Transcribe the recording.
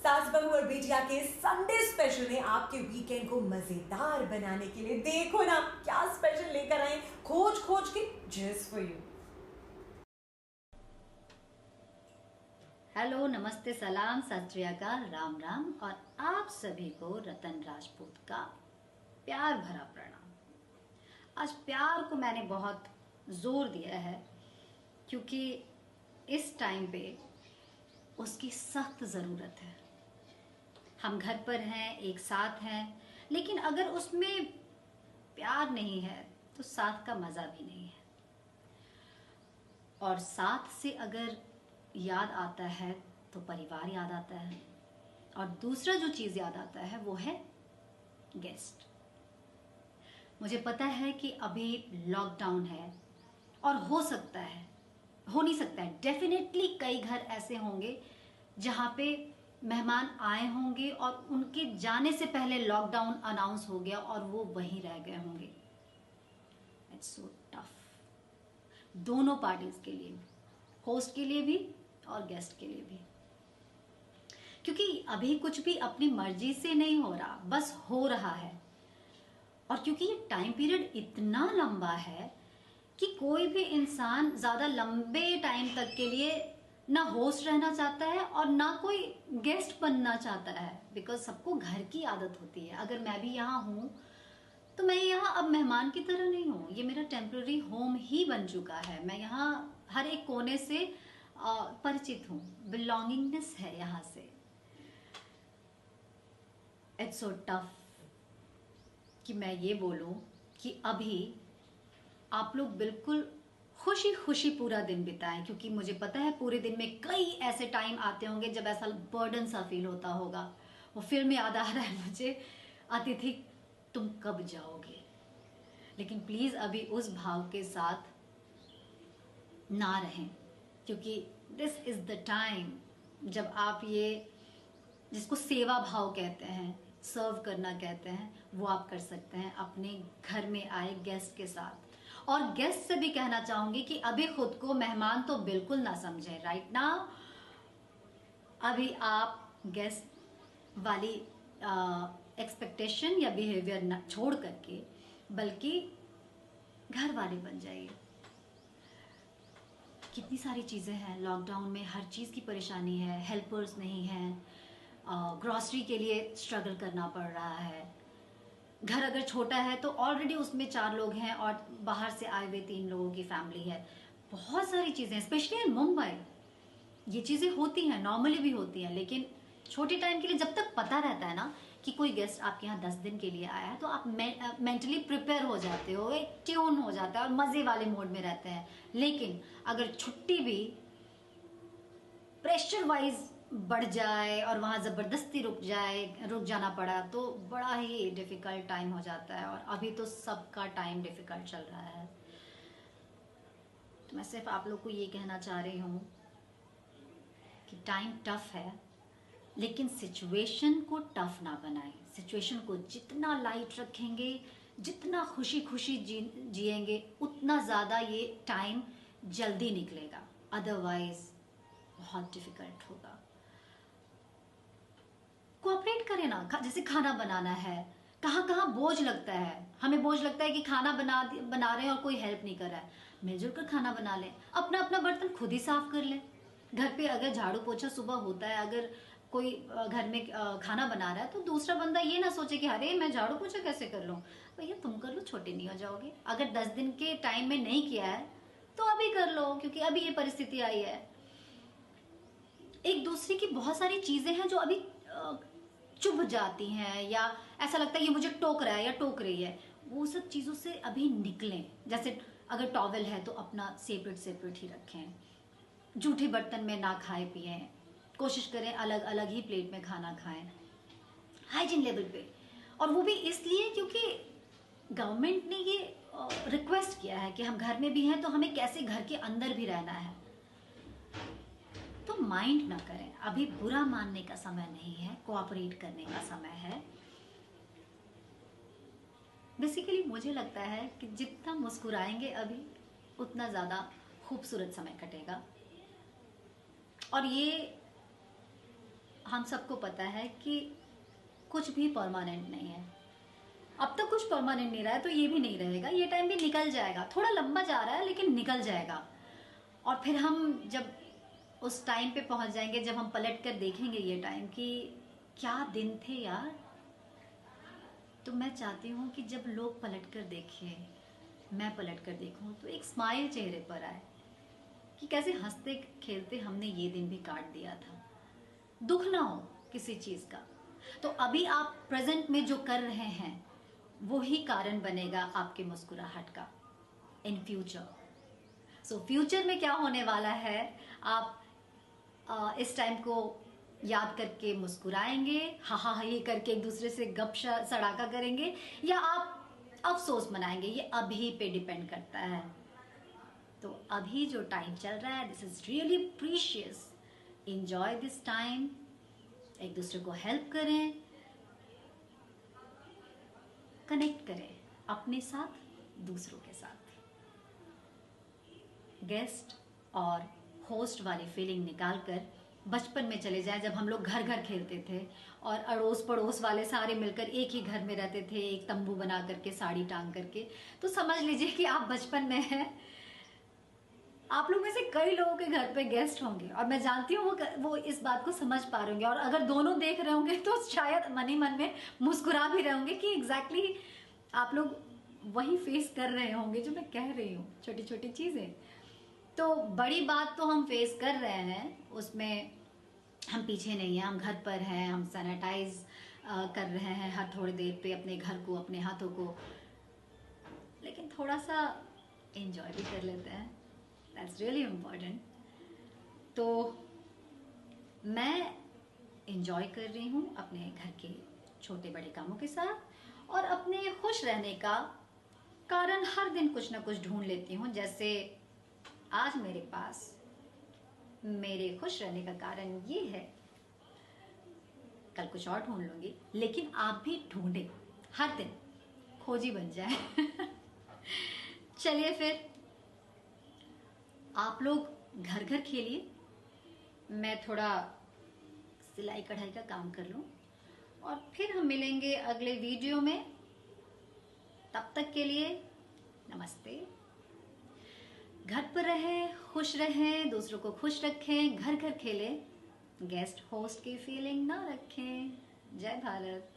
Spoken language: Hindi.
सास बहू और बेटिया के संडे स्पेशल में आपके वीकेंड को मजेदार बनाने के लिए देखो ना क्या स्पेशल लेकर आए खोज खोज के जस्ट फॉर यू। हेलो, नमस्ते, सलाम, सत श्री अकाल, राम राम और आप सभी को रतन राजपूत का प्यार भरा प्रणाम। आज प्यार को मैंने बहुत जोर दिया है क्योंकि इस टाइम पे उसकी सख्त ज़रूरत है। हम घर पर हैं, एक साथ हैं, लेकिन अगर उसमें प्यार नहीं है तो साथ का मज़ा भी नहीं है। और साथ से अगर याद आता है तो परिवार याद आता है, और दूसरा जो चीज़ याद आता है वो है गेस्ट। मुझे पता है कि अभी लॉकडाउन है और हो सकता है, हो नहीं सकता है, डेफिनेटली कई घर ऐसे होंगे जहाँ पे मेहमान आए होंगे और उनके जाने से पहले लॉकडाउन अनाउंस हो गया और वो वहीं रह गए होंगे। इट्स सो टफ, दोनों पार्टीज के लिए, होस्ट के लिए भी और गेस्ट के लिए भी, क्योंकि अभी कुछ भी अपनी मर्जी से नहीं हो रहा, बस हो रहा है। और क्योंकि ये टाइम पीरियड इतना लंबा है कि कोई भी इंसान ज्यादा लंबे टाइम तक के लिए ना होस्ट रहना चाहता है और ना कोई गेस्ट बनना चाहता है, बिकॉज सबको घर की आदत होती है। अगर मैं भी यहाँ हूँ तो मैं यहाँ अब मेहमान की तरह नहीं हूँ, ये मेरा टेम्पररी होम ही बन चुका है। मैं यहाँ हर एक कोने से परिचित हूँ, बिलोंगिंगनेस है यहाँ से। इट्स सो टफ कि मैं ये बोलूँ कि अभी आप लोग बिल्कुल खुशी खुशी पूरा दिन बिताएं, क्योंकि मुझे पता है पूरे दिन में कई ऐसे टाइम आते होंगे जब ऐसा बर्डन सा फील होता होगा। वो फिल्म याद आ रहा है मुझे, अतिथि तुम कब जाओगे। लेकिन प्लीज अभी उस भाव के साथ ना रहें, क्योंकि दिस इज द टाइम जब आप ये, जिसको सेवा भाव कहते हैं, सर्व करना कहते हैं, वो आप कर सकते हैं अपने घर में आए गेस्ट के साथ। और गेस्ट से भी कहना चाहूंगी कि अभी खुद को मेहमान तो बिल्कुल ना समझें राइट नाउ। अभी आप गेस्ट वाली एक्सपेक्टेशन या बिहेवियर छोड़ करके बल्कि घर वाले बन जाइए। कितनी सारी चीज़ें हैं लॉकडाउन में, हर चीज़ की परेशानी है, हेल्पर्स नहीं हैं, ग्रॉसरी के लिए स्ट्रगल करना पड़ रहा है। घर अगर छोटा है तो ऑलरेडी उसमें 4 लोग हैं और बाहर से आए हुए 3 लोगों की फैमिली है। बहुत सारी चीज़ें, स्पेशली इन मुंबई ये चीज़ें होती हैं, नॉर्मली भी होती हैं, लेकिन छोटे टाइम के लिए जब तक पता रहता है ना कि कोई गेस्ट आपके यहाँ 10 दिन के लिए आया है, तो आप मेंटली प्रिपेयर हो जाते हो, एक ट्यून हो जाता है और मज़े वाले मोड में रहते हैं। लेकिन अगर छुट्टी भी प्रेशर वाइज बढ़ जाए और वहाँ ज़बरदस्ती रुक जाना पड़ा तो बड़ा ही डिफ़िकल्ट टाइम हो जाता है। और अभी तो सबका टाइम डिफ़िकल्ट चल रहा है। तो मैं सिर्फ आप लोग को ये कहना चाह रही हूँ कि टाइम टफ है, लेकिन सिचुएशन को टफ ना बनाएं। सिचुएशन को जितना लाइट रखेंगे, जितना खुशी खुशी जिएंगे, उतना ज़्यादा ये टाइम जल्दी निकलेगा। अदरवाइज बहुत डिफ़िकल्ट होगा। कोऑपरेट करें ना, जैसे खाना बनाना है, कहाँ कहाँ बोझ लगता है, हमें बोझ लगता है कि खाना बना रहे हैं और कोई हेल्प नहीं कर रहा है। मिलजुल कर खाना बना लें, अपना अपना बर्तन खुद ही साफ कर लें। घर पे अगर झाड़ू पोछा सुबह होता है, अगर कोई घर में खाना बना रहा है तो दूसरा बंदा ये ना सोचे कि अरे मैं झाड़ू पोछा कैसे कर लूँ। भैया तुम कर लो, छोटे नहीं हो जाओगे। अगर 10 दिन के टाइम में नहीं किया है तो अभी कर लो, क्योंकि अभी ये परिस्थिति आई है। एक दूसरे की बहुत सारी चीजें हैं जो अभी चुभ जाती हैं, या ऐसा लगता है ये मुझे टोक रहा है या टोक रही है, वो सब चीज़ों से अभी निकलें। जैसे अगर टॉवेल है तो अपना सेपरेट ही रखें, जूठे बर्तन में ना खाए पिए, कोशिश करें अलग अलग ही प्लेट में खाना खाएं, हाइजीन लेवल पे। और वो भी इसलिए क्योंकि गवर्नमेंट ने ये रिक्वेस्ट किया है कि हम घर में भी हैं तो हमें कैसे घर के अंदर भी रहना है। तो माइंड ना करें, अभी बुरा मानने का समय नहीं है, कोऑपरेट करने का समय है। बेसिकली मुझे लगता है कि जितना मुस्कुराएंगे अभी, उतना ज़्यादा खूबसूरत समय कटेगा। और ये हम सबको पता है कि कुछ भी परमानेंट नहीं है। अब तक कुछ परमानेंट नहीं रहा है तो ये भी नहीं रहेगा, ये टाइम भी निकल जाएगा। थोड़ा लंबा जा रहा है लेकिन निकल जाएगा। और फिर हम जब उस टाइम पे पहुंच जाएंगे जब हम पलट कर देखेंगे ये टाइम कि क्या दिन थे यार। तो मैं चाहती हूँ कि जब लोग पलट कर देखें, मैं पलट कर देखूँ, तो एक स्माइल चेहरे पर आए कि कैसे हंसते खेलते हमने ये दिन भी काट दिया था। दुख ना हो किसी चीज़ का। तो अभी आप प्रेजेंट में जो कर रहे हैं वो ही कारण बनेगा आपके मुस्कुराहट का इन फ्यूचर। सो फ्यूचर में क्या होने वाला है, आप इस टाइम को याद करके मुस्कुराएंगे, हा हा हा ये करके एक दूसरे से गप सड़ाका करेंगे, या आप अफसोस मनाएंगे, ये अभी पे डिपेंड करता है। तो अभी जो टाइम चल रहा है, this is really precious. Enjoy this time, एक दूसरे को हेल्प करें, कनेक्ट करें अपने साथ, दूसरों के साथ। गेस्ट और होस्ट वाली फीलिंग निकालकर बचपन में चले जाएं, जब हम लोग घर घर खेलते थे और अड़ोस पड़ोस वाले सारे मिलकर एक ही घर में रहते थे, एक तंबू बना करके, साड़ी टांग करके। तो समझ लीजिए कि आप बचपन में हैं। आप लोग में से कई लोगों के घर पे गेस्ट होंगे और मैं जानती हूँ वो इस बात को समझ पा रहे होंगे, और अगर दोनों देख रहे होंगे तो शायद मन ही मन में मुस्कुरा भी रहे होंगे कि एग्जैक्टली आप लोग वही फेस कर रहे होंगे जो मैं कह रही हूँ, छोटी छोटी चीजें। तो बड़ी बात तो हम फेस कर रहे हैं, उसमें हम पीछे नहीं हैं, हम घर पर हैं, हम सैनिटाइज कर रहे हैं हर थोड़ी देर पे अपने घर को, अपने हाथों को, लेकिन थोड़ा सा एंजॉय भी कर लेते हैं। That's really important. तो मैं एंजॉय कर रही हूँ अपने घर के छोटे बड़े कामों के साथ, और अपने खुश रहने का कारण हर दिन कुछ ना कुछ ढूंढ लेती हूँ। जैसे आज मेरे पास मेरे खुश रहने का कारण ये है, कल कुछ और ढूंढ लूंगी, लेकिन आप भी ढूंढें, हर दिन खोजी बन जाए। चलिए फिर आप लोग घर घर खेलिए, मैं थोड़ा सिलाई कढ़ाई का काम कर लूं, और फिर हम मिलेंगे अगले वीडियो में। तब तक के लिए नमस्ते। घर पर रहें, खुश रहें, दूसरों को खुश रखें, घर घर खेलें, गेस्ट होस्ट की फीलिंग ना रखें। जय भारत।